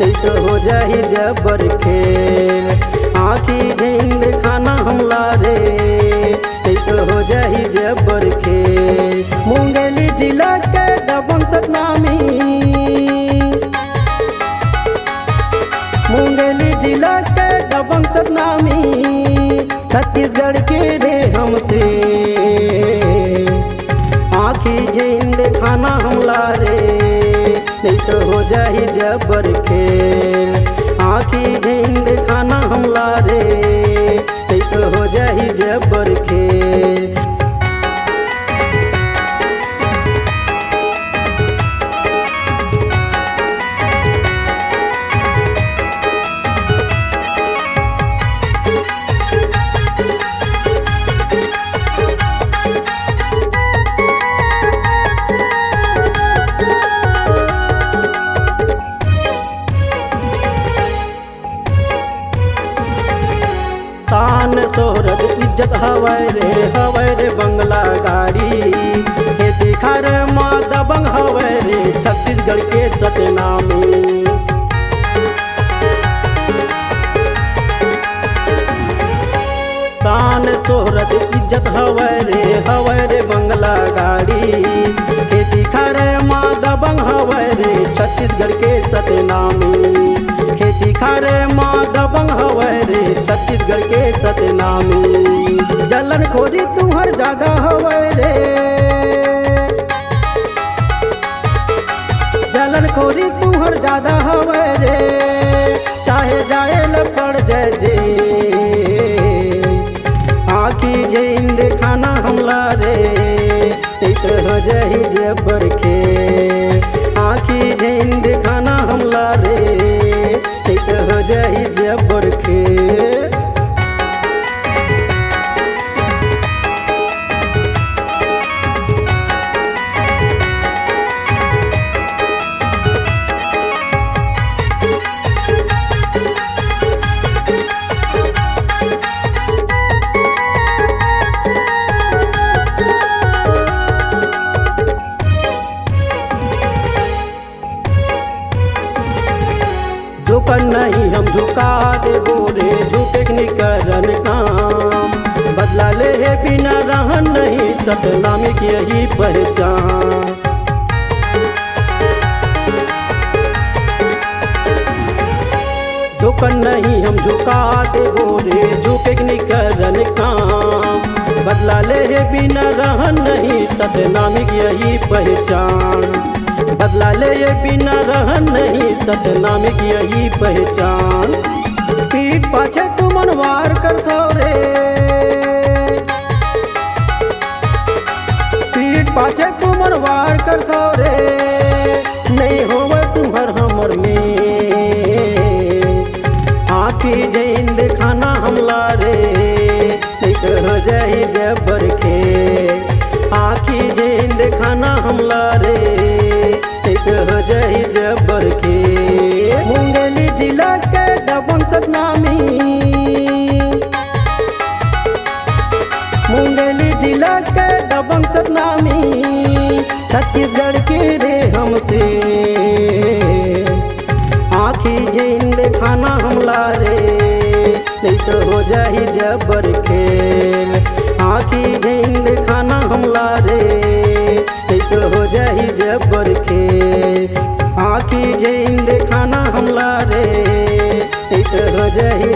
नहीं तो हो जाही जबर खेल। आँखी झींद खाना हमला रे, नहीं तो हो जाही जबर खेल। मुंगेली जिला के दबंग सतनामी, मुंगेली जिला के दबंग सतनामी, छत्तीसगढ़ के रे हमसे। आँखी झींद खाना हमला रे, नहीं तो हो जाही जबर खेल। आँखी झींद खाना हमला रे, नहीं तो हो जाही जबर खेल। शान शोहरत इज्जत हवै रे बंगला गाड़ी। खेती खार माँ दबंग हवै रे छत्तीसगढ़ के सतनामी। शान शोहरत इज्जत हवै रे बंगला गाड़ी। खेती खार माँ दबंग हवै रे छत्तीसगढ़ के सतनामी। खेती खारे माँ दबंग हवै रे छत्तीसगढ़ के सतनामी। जलन खोरी तुम्हर ज्यादा हवै रे, जलन खोरी तुम्हर ज्यादा हवै रे, चाहे जाए ल पड़ जाए जे। आँखी झींद खाना हमला रे, नहीं तो हो जाही जबर खेल। आँखी झींद खाना हमला रे, नहीं तो हो जाही जबर खेल। झुकन नहीं हम झुका दे बोरे, झुके निकरन काम। बदला ले है बिना रहन नहीं, सतनामी की यही पहचान। झुकन नहीं हम झुका दे बोरे, झुके निकरन काम। बदला ले है बिना रहन नहीं, सतनामी की यही पहचान। बदला ले ये बिना रहन नहीं, सतनामी की यही पहचान। पीठ पाछे तू मनवार कर थो रे, पीठ पाछे तू मनवार कर थो रे, नहीं होवे तुम्हर हमर में। आँखी झींद खाना हमला रे, नहीं तो हो जाही जबर खेल। आँखी झींद खाना हमला रे, नहीं तो हो जाही जबर खेल। मुंगेली जिला के दबंग सतनामी, मुंगेली जिला के दबंग सतनामी, छत्तीसगढ़ के रे हमसे। आँखी झींद खाना हमला रे, नहीं तो हो जाही जबर खेल। आँखी झींद खाना हमला रे, नहीं तो हो जाही जबर खेल। आँखी झींद खाना हमला रे, नहीं तो हो जाही